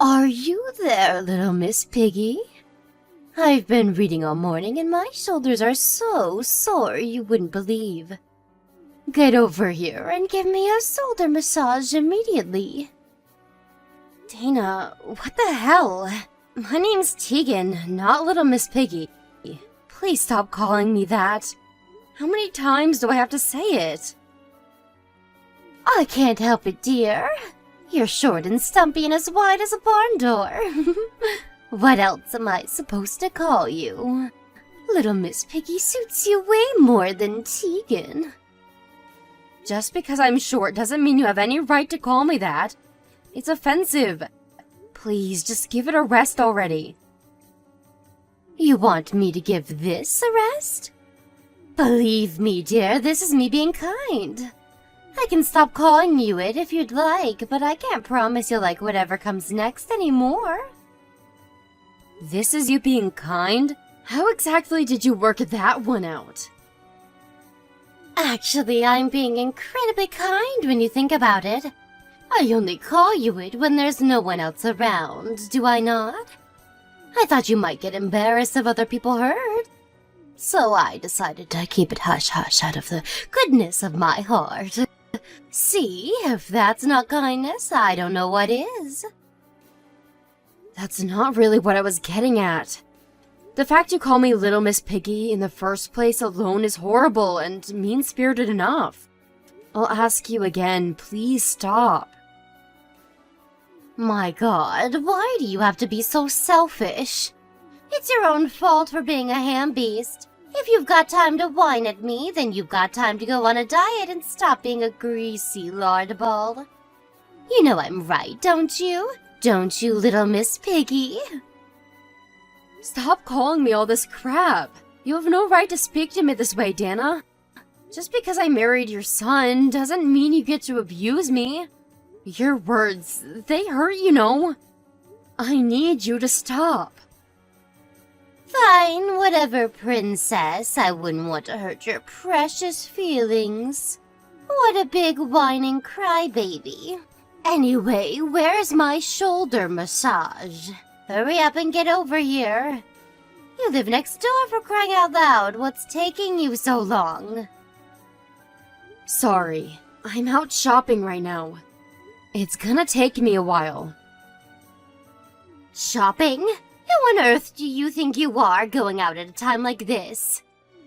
Are you there, little Miss Piggy? I've been reading all morning and my shoulders are so sore you wouldn't believe. Get over here and give me a shoulder massage immediately. Dana, what the hell? My name's Tegan, not Little Miss Piggy. Please stop calling me that. How many times do I have to say it? I can't help it, dear. You're short and stumpy and as wide as a barn door. What else am I supposed to call you? Little Miss Piggy suits you way more than Tegan. Just because I'm short doesn't mean you have any right to call me that. It's offensive. Please, just give it a rest already. You want me to give this a rest? Believe me, dear, this is me being kind. I can stop calling you it if you'd like, but I can't promise you'll like whatever comes next anymore. This is you being kind? How exactly did you work that one out? Actually, I'm being incredibly kind when you think about it. I only call you it when there's no one else around, do I not? I thought you might get embarrassed if other people heard. So I decided to keep it hush-hush out of the goodness of my heart. See, if that's not kindness, I don't know what is. That's not really what I was getting at. The fact you call me Little Miss Piggy in the first place alone is horrible and mean-spirited enough. I'll ask you again, please stop. My God, why do you have to be so selfish? It's your own fault for being a ham beast. If you've got time to whine at me, then you've got time to go on a diet and stop being a greasy lard ball. You know I'm right, don't you? Don't you, Little Miss Piggy? Stop calling me all this crap. You have no right to speak to me this way, Dana. Just because I married your son doesn't mean you get to abuse me. Your words, they hurt, you know. I need you to stop. Fine, whatever, princess. I wouldn't want to hurt your precious feelings. What a big whining crybaby. Anyway, where's my shoulder massage? Hurry up and get over here. You live next door, for crying out loud. What's taking you so long? Sorry, I'm out shopping right now. It's gonna take me a while. Shopping? Who on earth do you think you are going out at a time like this?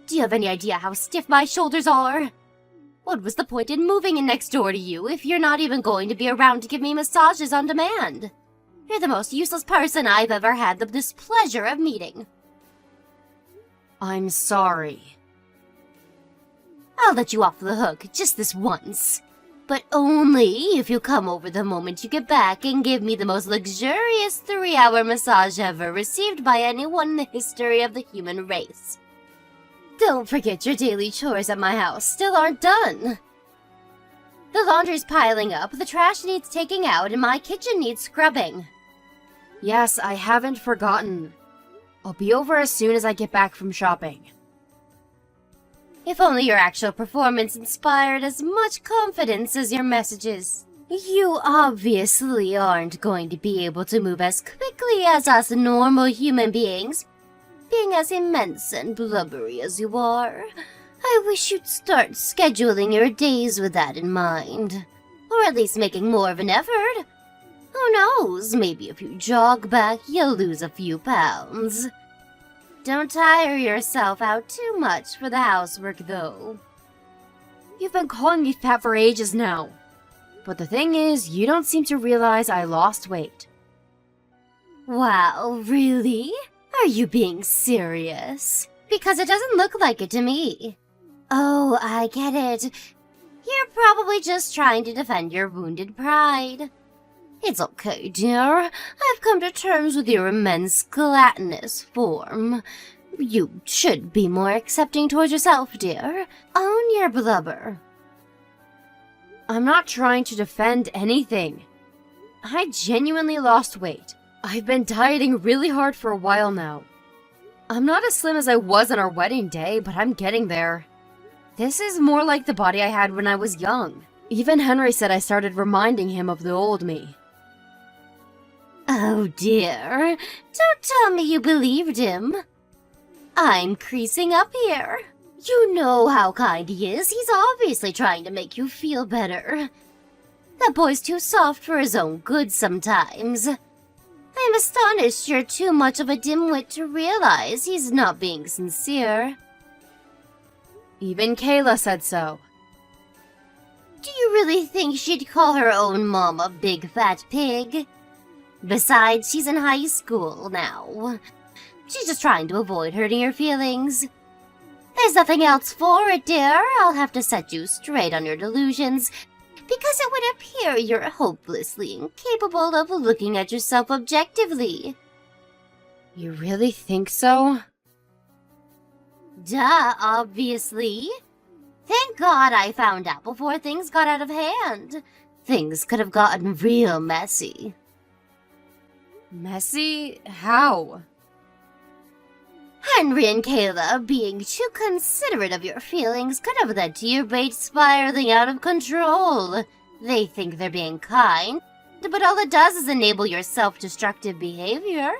Do you have any idea how stiff my shoulders are? What was the point in moving in next door to you if you're not even going to be around to give me massages on demand? You're the most useless person I've ever had the displeasure of meeting. I'm sorry. I'll let you off the hook just this once. But only if you come over the moment you get back and give me the most luxurious 3-hour massage ever received by anyone in the history of the human race. Don't forget your daily chores at my house still aren't done. The laundry's piling up, the trash needs taking out, and my kitchen needs scrubbing. Yes, I haven't forgotten. I'll be over as soon as I get back from shopping. If only your actual performance inspired as much confidence as your messages. You obviously aren't going to be able to move as quickly as us normal human beings, being as immense and blubbery as you are. I wish you'd start scheduling your days with that in mind. Or at least making more of an effort. Who knows, maybe if you jog back, you'll lose a few pounds. Don't tire yourself out too much for the housework, though. You've been calling me fat for ages now. But the thing is, you don't seem to realize I lost weight. Wow, really? Are you being serious? Because it doesn't look like it to me. Oh, I get it. You're probably just trying to defend your wounded pride. It's okay, dear. I've come to terms with your immense gluttonous form. You should be more accepting towards yourself, dear. Own your blubber. I'm not trying to defend anything. I genuinely lost weight. I've been dieting really hard for a while now. I'm not as slim as I was on our wedding day, but I'm getting there. This is more like the body I had when I was young. Even Henry said I started reminding him of the old me. Oh dear, don't tell me you believed him. I'm creasing up here. You know how kind he is. He's obviously trying to make you feel better. That boy's too soft for his own good sometimes. I'm astonished you're too much of a dimwit to realize he's not being sincere. Even Kayla said so. Do you really think she'd call her own mom a big fat pig? Besides, she's in high school now. She's just trying to avoid hurting your feelings. There's nothing else for it, dear. I'll have to set you straight on your delusions, because it would appear you're hopelessly incapable of looking at yourself objectively. You really think so? Duh, obviously. Thank God I found out before things got out of hand. Things could have gotten real messy. Messy? How? Henry and Kayla being too considerate of your feelings could have led to your bait spiraling out of control. They think they're being kind, but all it does is enable your self-destructive behavior.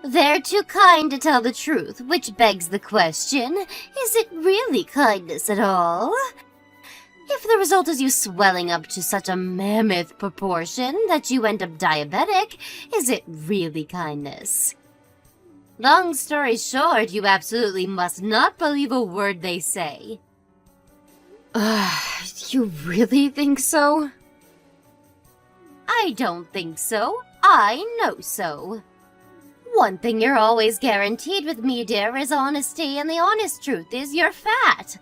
They're too kind to tell the truth, which begs the question, is it really kindness at all? If the result is you swelling up to such a mammoth proportion that you end up diabetic, is it really kindness? Long story short, you absolutely must not believe a word they say. You really think so? I don't think so. I know so. One thing you're always guaranteed with me, dear, is honesty, and the honest truth is you're fat.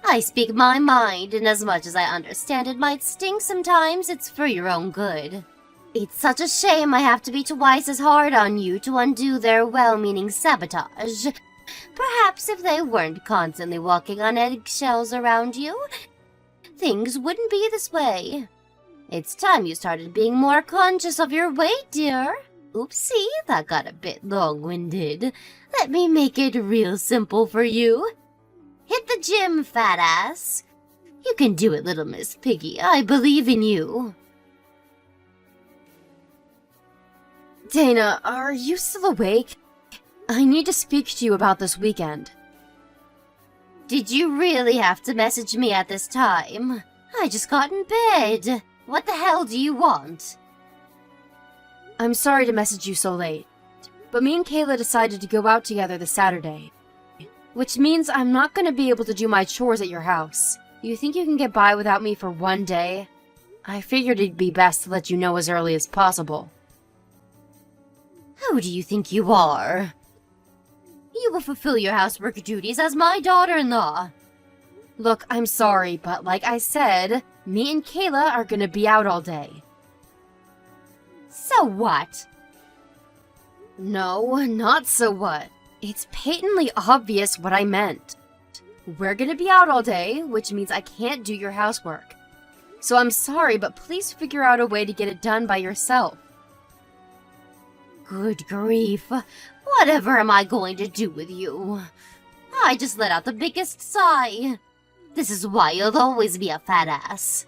I speak my mind, and as much as I understand it might sting sometimes, it's for your own good. It's such a shame I have to be twice as hard on you to undo their well-meaning sabotage. Perhaps if they weren't constantly walking on eggshells around you, things wouldn't be this way. It's time you started being more conscious of your weight, dear. Oopsie, that got a bit long-winded. Let me make it real simple for you. Hit the gym, fat ass. You can do it, little Miss Piggy. I believe in you. Dana, are you still awake? I need to speak to you about this weekend. Did you really have to message me at this time? I just got in bed. What the hell do you want? I'm sorry to message you so late, but me and Kayla decided to go out together this Saturday, which means I'm not going to be able to do my chores at your house. You think you can get by without me for one day? I figured it'd be best to let you know as early as possible. Who do you think you are? You will fulfill your housework duties as my daughter-in-law. Look, I'm sorry, but like I said, me and Kayla are gonna be out all day. So what? No, not so what. It's patently obvious what I meant. We're gonna be out all day, which means I can't do your housework. So I'm sorry, but please figure out a way to get it done by yourself. Good grief. Whatever am I going to do with you? I just let out the biggest sigh. This is why you'll always be a fat ass.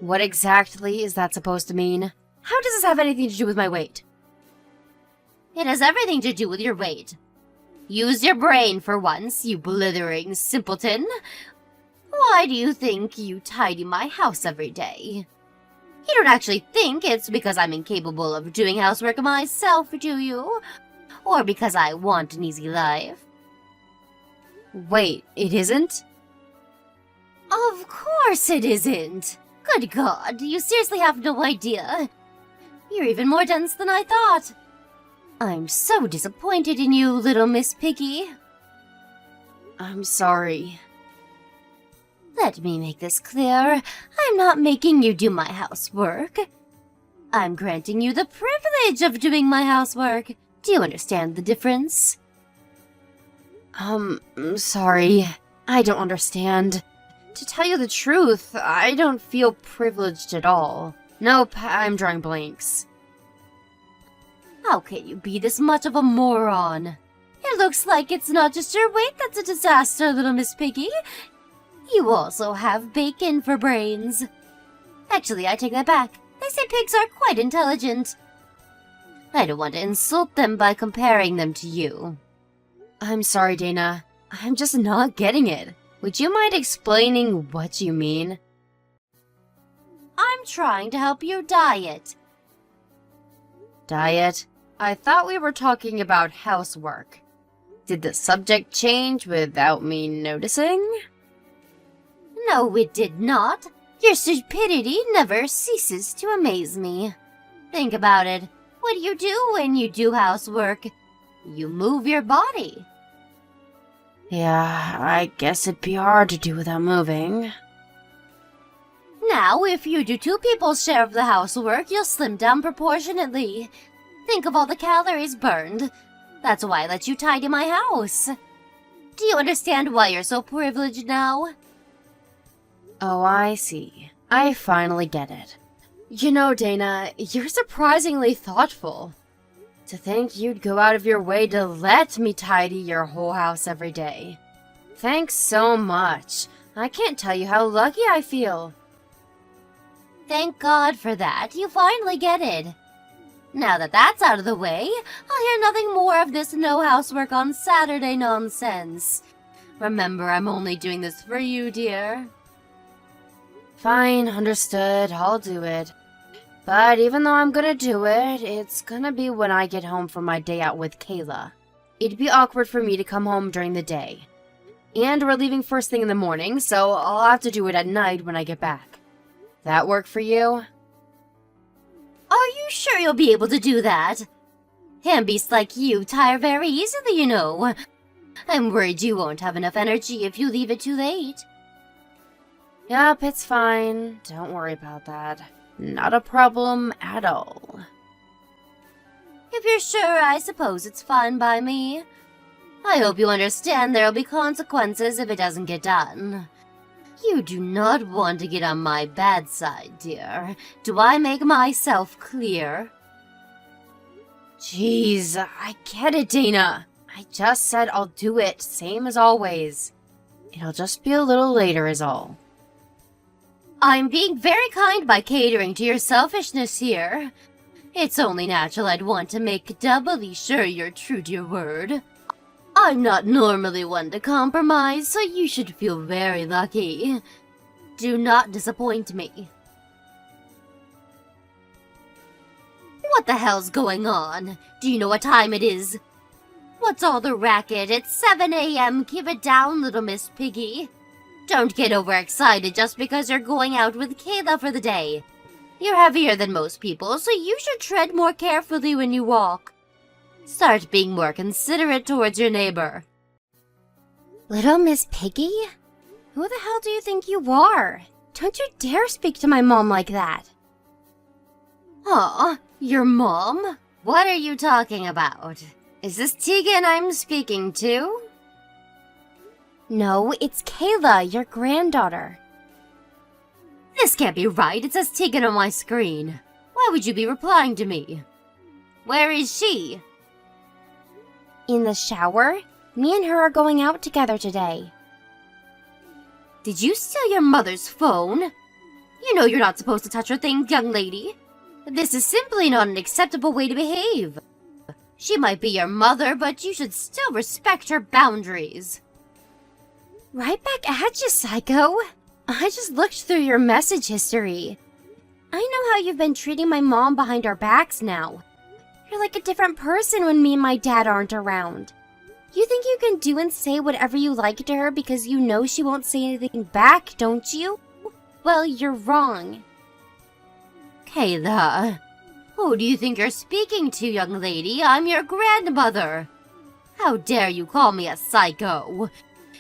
What exactly is that supposed to mean? How does this have anything to do with my weight? It has everything to do with your weight. Use your brain for once, you blithering simpleton. Why do you think you tidy my house every day? You don't actually think it's because I'm incapable of doing housework myself, do you? Or because I want an easy life? Wait, it isn't? Of course it isn't. Good God, you seriously have no idea. You're even more dense than I thought. I'm so disappointed in you, little Miss Piggy. I'm sorry. Let me make this clear. I'm not making you do my housework. I'm granting you the privilege of doing my housework. Do you understand the difference? Sorry. I don't understand. To tell you the truth, I don't feel privileged at all. Nope, I'm drawing blanks. How can you be this much of a moron? It looks like it's not just your weight that's a disaster, little Miss Piggy. You also have bacon for brains. Actually, I take that back. They say pigs are quite intelligent. I don't want to insult them by comparing them to you. I'm sorry, Dana. I'm just not getting it. Would you mind explaining what you mean? I'm trying to help you diet. Diet? I thought we were talking about housework. Did the subject change without me noticing? No, it did not. Your stupidity never ceases to amaze me. Think about it. What do you do when you do housework? You move your body. Yeah, I guess it'd be hard to do without moving. Now, if you do two people's share of the housework, you'll slim down proportionately. Think of all the calories burned. That's why I let you tidy my house. Do you understand why you're so privileged now? Oh, I see. I finally get it. You know, Dana, you're surprisingly thoughtful. To think you'd go out of your way to let me tidy your whole house every day. Thanks so much. I can't tell you how lucky I feel. Thank God for that. You finally get it. Now that that's out of the way, I'll hear nothing more of this no housework on Saturday nonsense. Remember, I'm only doing this for you, dear. Fine, understood. I'll do it. But even though I'm gonna do it, it's gonna be when I get home from my day out with Kayla. It'd be awkward for me to come home during the day. And we're leaving first thing in the morning, so I'll have to do it at night when I get back. That work for you? Are you sure you'll be able to do that? Handbeasts like you tire very easily, you know. I'm worried you won't have enough energy if you leave it too late. Yep, it's fine. Don't worry about that. Not a problem at all. If you're sure, I suppose it's fine by me. I hope you understand there'll be consequences if it doesn't get done. You do not want to get on my bad side, dear. Do I make myself clear? Jeez, I get it, Dana. I just said I'll do it, same as always. It'll just be a little later is all. I'm being very kind by catering to your selfishness here. It's only natural I'd want to make doubly sure you're true to your word. I'm not normally one to compromise, so you should feel very lucky. Do not disappoint me. What the hell's going on? Do you know what time it is? What's all the racket? It's 7 a.m. Keep it down, little Miss Piggy. Don't get overexcited just because you're going out with Kayla for the day. You're heavier than most people, so you should tread more carefully when you walk. Start being more considerate towards your neighbor. Little Miss Piggy? Who the hell do you think you are? Don't you dare speak to my mom like that. Aw, your mom? What are you talking about? Is this Tegan I'm speaking to? No, it's Kayla, your granddaughter. This can't be right. It says Tegan on my screen. Why would you be replying to me? Where is she? In the shower? Me and her are going out together today. Did you steal your mother's phone? You know you're not supposed to touch her things, young lady. This is simply not an acceptable way to behave. She might be your mother, but you should still respect her boundaries. Right back at you, psycho. I just looked through your message history. I know how you've been treating my mom behind our backs now. You're like a different person when me and my dad aren't around. You think you can do and say whatever you like to her because you know she won't say anything back, don't you? Well, you're wrong. Kayla, who do you think you're speaking to, young lady? I'm your grandmother. How dare you call me a psycho?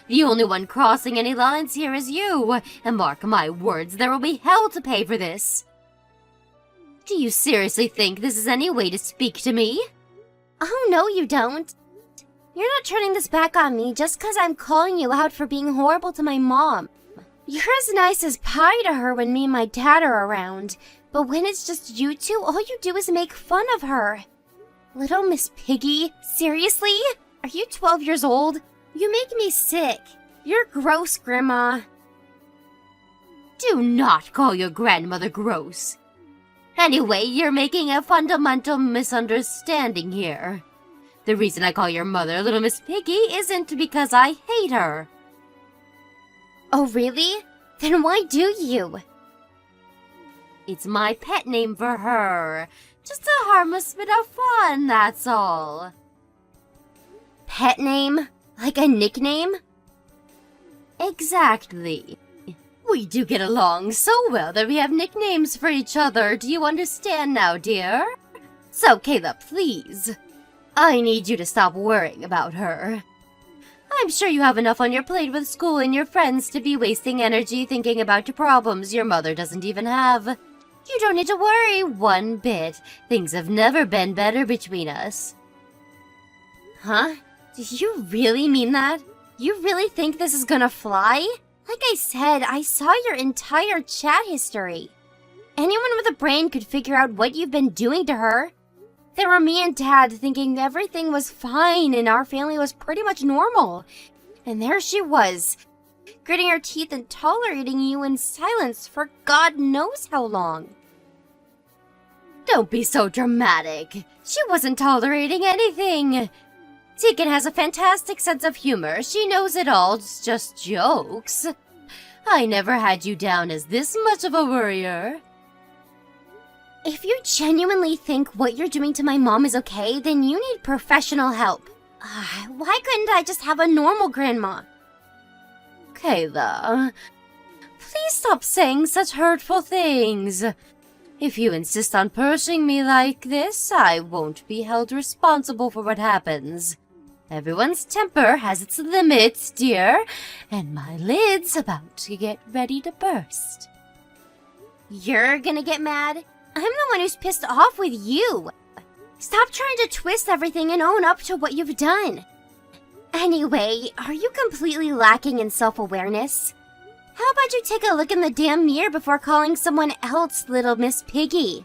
The only one crossing any lines here is you, and mark my words, there will be hell to pay for this. Do you seriously think this is any way to speak to me? Oh, no, you don't. You're not turning this back on me just because I'm calling you out for being horrible to my mom. You're as nice as pie to her when me and my dad are around, but when it's just you two, all you do is make fun of her. Little Miss Piggy, seriously? Are you 12 years old? You make me sick. You're gross, Grandma. Do not call your grandmother gross. Anyway, you're making a fundamental misunderstanding here. The reason I call your mother Little Miss Piggy isn't because I hate her. Oh, really? Then why do you? It's my pet name for her. Just a harmless bit of fun, that's all. Pet name? Like a nickname? Exactly. We do get along so well that we have nicknames for each other. Do you understand now, dear? So, Kayla, please. I need you to stop worrying about her. I'm sure you have enough on your plate with school and your friends to be wasting energy thinking about your problems your mother doesn't even have. You don't need to worry one bit. Things have never been better between us. Huh? Do you really mean that? You really think this is gonna fly? Like I said, I saw your entire chat history. Anyone with a brain could figure out what you've been doing to her. There were me and Dad thinking everything was fine and our family was pretty much normal. And there she was, gritting her teeth and tolerating you in silence for God knows how long. Don't be so dramatic. She wasn't tolerating anything. Deacon has a fantastic sense of humor. She knows it all, it's just jokes. I never had you down as this much of a worrier. If you genuinely think what you're doing to my mom is okay, then you need professional help. Why couldn't I just have a normal grandma? Kayla, please stop saying such hurtful things. If you insist on pushing me like this, I won't be held responsible for what happens. Everyone's temper has its limits, dear, and my lid's about to get ready to burst. You're gonna get mad? I'm the one who's pissed off with you. Stop trying to twist everything and own up to what you've done. Anyway, are you completely lacking in self-awareness? How about you take a look in the damn mirror before calling someone else Little Miss Piggy?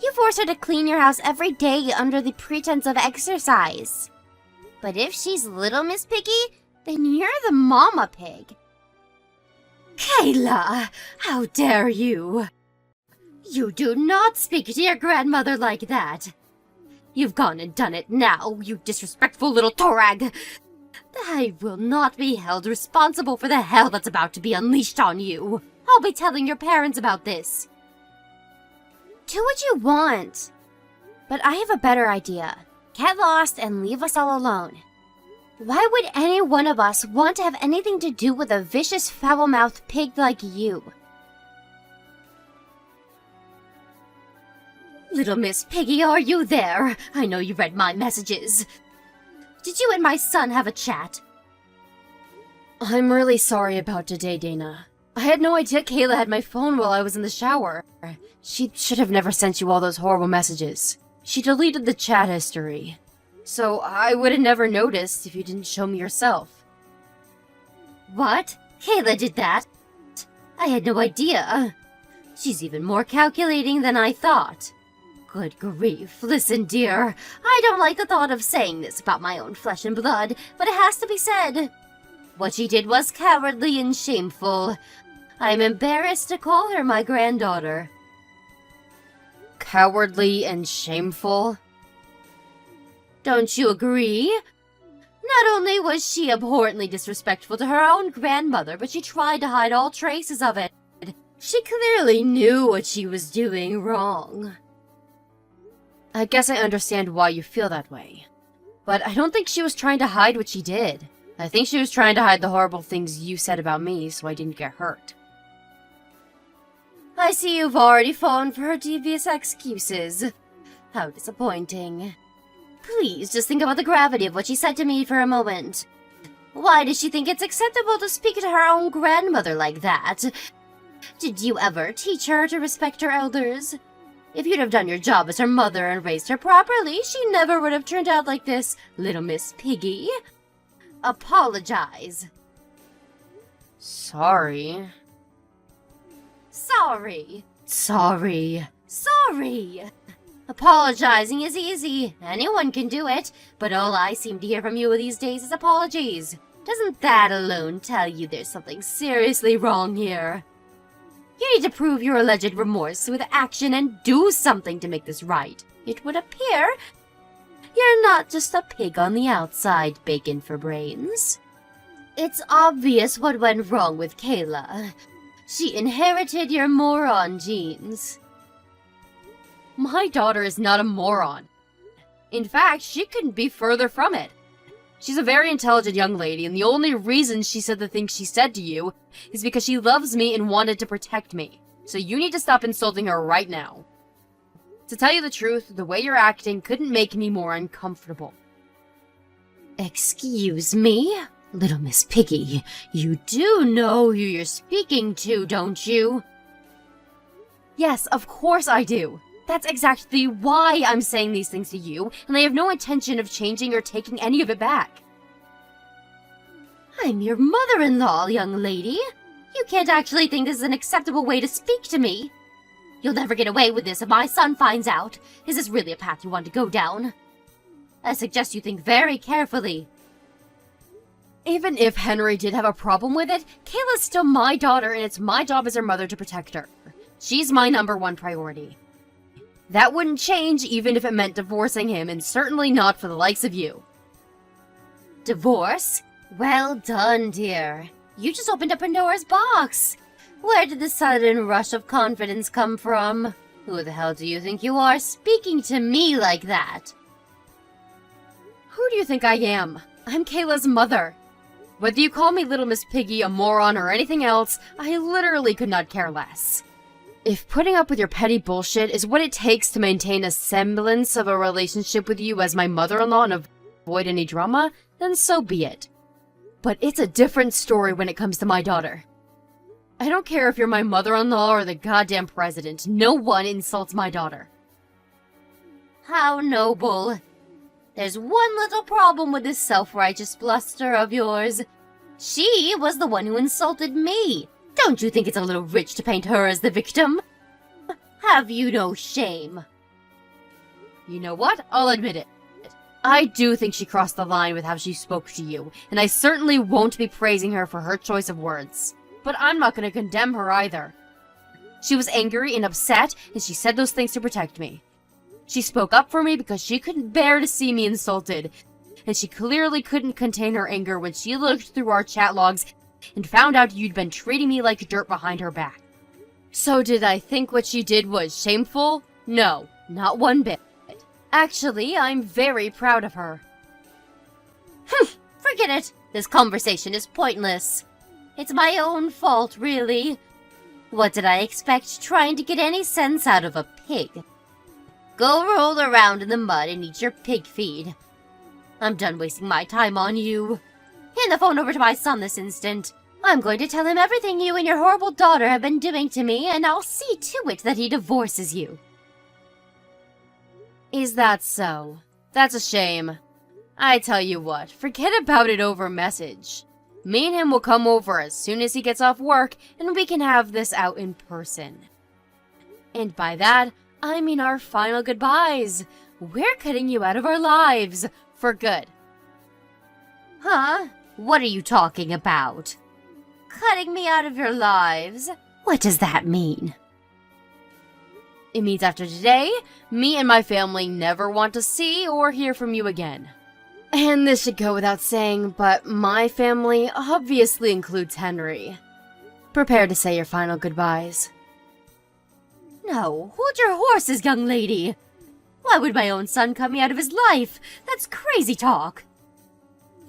You force her to clean your house every day under the pretense of exercise. But if she's Little Miss Piggy, then you're the mama pig. Kayla, how dare you? You do not speak to your grandmother like that. You've gone and done it now, you disrespectful little torag. I will not be held responsible for the hell that's about to be unleashed on you. I'll be telling your parents about this. Do what you want. But I have a better idea. Get lost and leave us all alone. Why would any one of us want to have anything to do with a vicious, foul-mouthed pig like you? Little Miss Piggy, are you there? I know you read my messages. Did you and my son have a chat? I'm really sorry about today, Dana. I had no idea Kayla had my phone while I was in the shower. She should have never sent you all those horrible messages. She deleted the chat history. So I would have never noticed if you didn't show me yourself. What? Kayla did that? I had no idea. She's even more calculating than I thought. Good grief. Listen, dear. I don't like the thought of saying this about my own flesh and blood, but it has to be said. What she did was cowardly and shameful. I'm embarrassed to call her my granddaughter. Cowardly and shameful? Don't you agree? Not only was she abhorrently disrespectful to her own grandmother, but she tried to hide all traces of it. She clearly knew what she was doing wrong. I guess I understand why you feel that way. But I don't think she was trying to hide what she did. I think she was trying to hide the horrible things you said about me so I didn't get hurt. I see you've already fallen for her devious excuses. How disappointing. Please just think about the gravity of what she said to me for a moment. Why does she think it's acceptable to speak to her own grandmother like that? Did you ever teach her to respect her elders? If you'd have done your job as her mother and raised her properly, she never would have turned out like this, Little Miss Piggy. Apologize. Sorry. Sorry. Sorry. Sorry. Apologizing is easy. Anyone can do it. But all I seem to hear from you these days is apologies. Doesn't that alone tell you there's something seriously wrong here? You need to prove your alleged remorse with action and do something to make this right. It would appear you're not just a pig on the outside, bacon for brains. It's obvious what went wrong with Kayla. She inherited your moron genes. My daughter is not a moron. In fact, she couldn't be further from it. She's a very intelligent young lady, and the only reason she said the things she said to you is because she loves me and wanted to protect me. So you need to stop insulting her right now. To tell you the truth, the way you're acting couldn't make me more uncomfortable. Excuse me? Little Miss Piggy, you do know who you're speaking to, don't you? Yes, of course I do. That's exactly why I'm saying these things to you, and I have no intention of changing or taking any of it back. I'm your mother-in-law, young lady. You can't actually think this is an acceptable way to speak to me. You'll never get away with this if my son finds out. Is this really a path you want to go down? I suggest you think very carefully. Even if Henry did have a problem with it, Kayla's still my daughter, and it's my job as her mother to protect her. She's my #1 priority. That wouldn't change even if it meant divorcing him, and certainly not for the likes of you. Divorce? Well done, dear. You just opened up Pandora's box. Where did the sudden rush of confidence come from? Who the hell do you think you are, speaking to me like that? Who do you think I am? I'm Kayla's mother. Whether you call me Little Miss Piggy, a moron, or anything else, I literally could not care less. If putting up with your petty bullshit is what it takes to maintain a semblance of a relationship with you as my mother-in-law and avoid any drama, then so be it. But it's a different story when it comes to my daughter. I don't care if you're my mother-in-law or the goddamn president. No one insults my daughter. How noble. There's one little problem with this self-righteous bluster of yours. She was the one who insulted me. Don't you think it's a little rich to paint her as the victim? Have you no shame? You know what? I'll admit it. I do think she crossed the line with how she spoke to you, and I certainly won't be praising her for her choice of words. But I'm not going to condemn her either. She was angry and upset, and she said those things to protect me. She spoke up for me because she couldn't bear to see me insulted, and she clearly couldn't contain her anger when she looked through our chat logs and found out you'd been treating me like dirt behind her back. So did I think what she did was shameful? No, not one bit. Actually, I'm very proud of her. Forget it. This conversation is pointless. It's my own fault, really. What did I expect trying to get any sense out of a pig? Go roll around in the mud and eat your pig feed. I'm done wasting my time on you. Hand the phone over to my son this instant. I'm going to tell him everything you and your horrible daughter have been doing to me, and I'll see to it that he divorces you. Is that so? That's a shame. I tell you what, forget about it over message. Me and him will come over as soon as he gets off work, and we can have this out in person. And by that, I mean our final goodbyes. We're cutting you out of our lives, for good. Huh? What are you talking about? Cutting me out of your lives? What does that mean? It means after today, me and my family never want to see or hear from you again. And this should go without saying, but my family obviously includes Henry. Prepare to say your final goodbyes. No, hold your horses, young lady. Why would my own son cut me out of his life? That's crazy talk.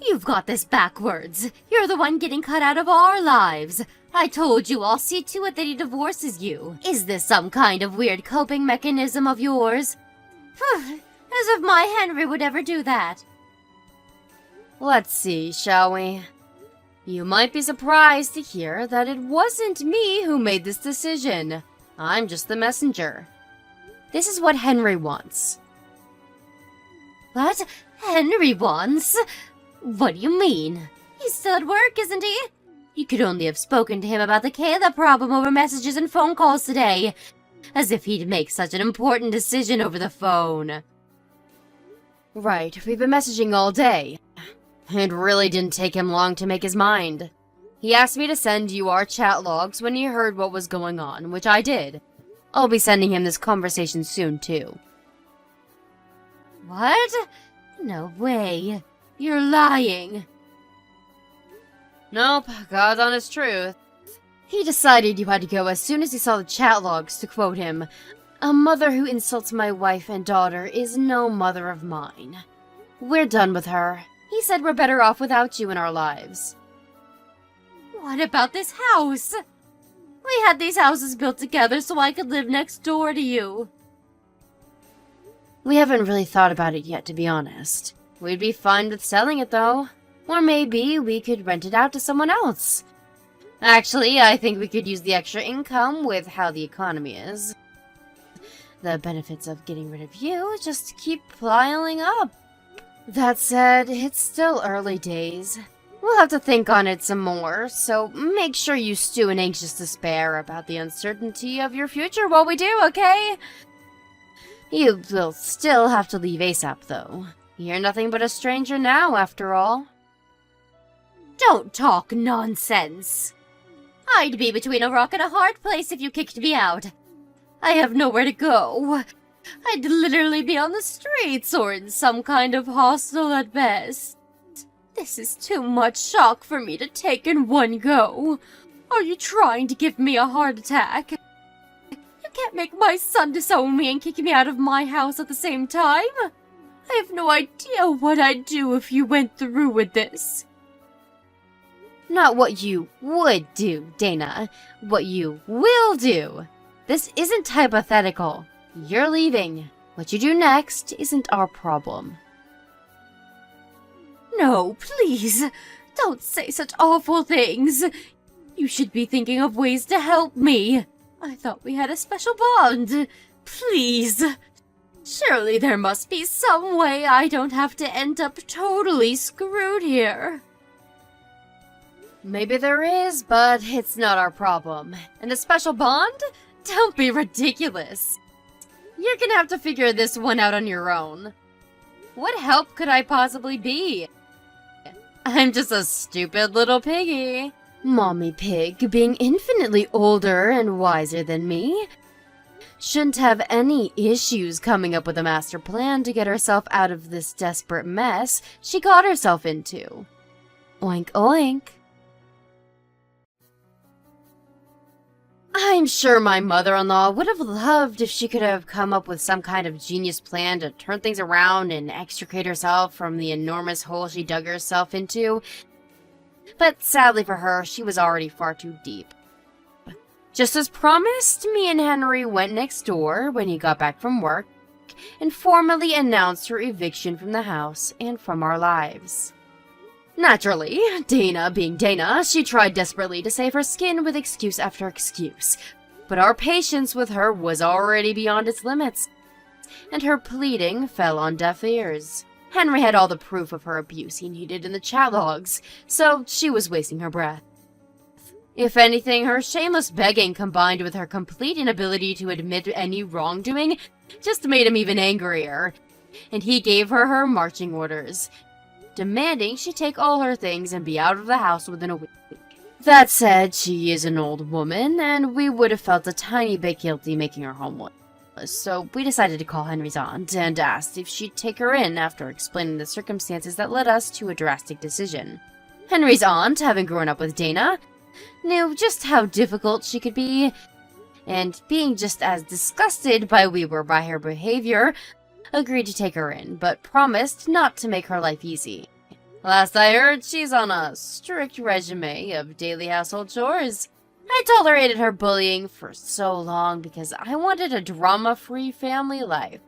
You've got this backwards. You're the one getting cut out of our lives. I told you I'll see to it that he divorces you. Is this some kind of weird coping mechanism of yours? As if my Henry would ever do that. Let's see, shall we? You might be surprised to hear that it wasn't me who made this decision. I'm just the messenger. This is what Henry wants. What? Henry wants? What do you mean? He's still at work, isn't he? You could only have spoken to him about the Kayla problem over messages and phone calls today. As if he'd make such an important decision over the phone. Right, we've been messaging all day. It really didn't take him long to make his mind. He asked me to send you our chat logs when he heard what was going on, which I did. I'll be sending him this conversation soon, too. What? No way. You're lying. Nope, God's honest truth. He decided you had to go as soon as he saw the chat logs, to quote him, "A mother who insults my wife and daughter is no mother of mine. We're done with her. He said we're better off without you in our lives." What about this house? We had these houses built together so I could live next door to you. We haven't really thought about it yet, to be honest. We'd be fine with selling it, though. Or maybe we could rent it out to someone else. Actually, I think we could use the extra income with how the economy is. The benefits of getting rid of you just keep piling up. That said, it's still early days. We'll have to think on it some more, so make sure you stew in anxious despair about the uncertainty of your future while we do, okay? You will still have to leave ASAP, though. You're nothing but a stranger now, after all. Don't talk nonsense. I'd be between a rock and a hard place if you kicked me out. I have nowhere to go. I'd literally be on the streets or in some kind of hostel at best. This is too much shock for me to take in one go. Are you trying to give me a heart attack? You can't make my son disown me and kick me out of my house at the same time. I have no idea what I'd do if you went through with this. Not what you would do, Dana. What you will do. This isn't hypothetical. You're leaving. What you do next isn't our problem. No, please. Don't say such awful things. You should be thinking of ways to help me. I thought we had a special bond. Please. Surely there must be some way I don't have to end up totally screwed here. Maybe there is, but it's not our problem. And a special bond? Don't be ridiculous. You're gonna have to figure this one out on your own. What help could I possibly be? I'm just a stupid little piggy. Mommy Pig, being infinitely older and wiser than me, shouldn't have any issues coming up with a master plan to get herself out of this desperate mess she got herself into. Oink oink. I'm sure my mother-in-law would have loved if she could have come up with some kind of genius plan to turn things around and extricate herself from the enormous hole she dug herself into. But sadly for her, she was already far too deep. Just as promised, me and Henry went next door when he got back from work and formally announced her eviction from the house and from our lives. Naturally, Dana being Dana, she tried desperately to save her skin with excuse after excuse, but our patience with her was already beyond its limits, and her pleading fell on deaf ears. Henry had all the proof of her abuse he needed in the chat logs, so she was wasting her breath. If anything, her shameless begging combined with her complete inability to admit any wrongdoing just made him even angrier, and he gave her marching orders, demanding she take all her things and be out of the house within a week. That said, she is an old woman, and we would have felt a tiny bit guilty making her homeless, so we decided to call Henry's aunt and asked if she'd take her in after explaining the circumstances that led us to a drastic decision. Henry's aunt, having grown up with Dana, knew just how difficult she could be, and being just as disgusted by her behavior, agreed to take her in, but promised not to make her life easy. Last I heard, she's on a strict regimen of daily household chores. I tolerated her bullying for so long because I wanted a drama-free family life.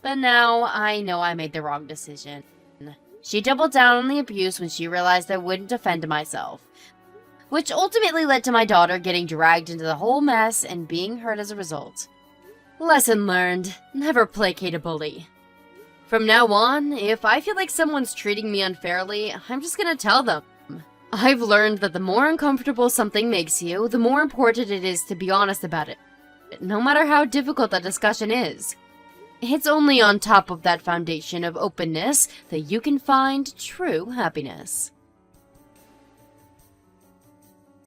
But now I know I made the wrong decision. She doubled down on the abuse when she realized I wouldn't defend myself, which ultimately led to my daughter getting dragged into the whole mess and being hurt as a result. Lesson learned. Never placate a bully. From now on, if I feel like someone's treating me unfairly, I'm just gonna tell them. I've learned that the more uncomfortable something makes you, the more important it is to be honest about it, no matter how difficult that discussion is. It's only on top of that foundation of openness that you can find true happiness.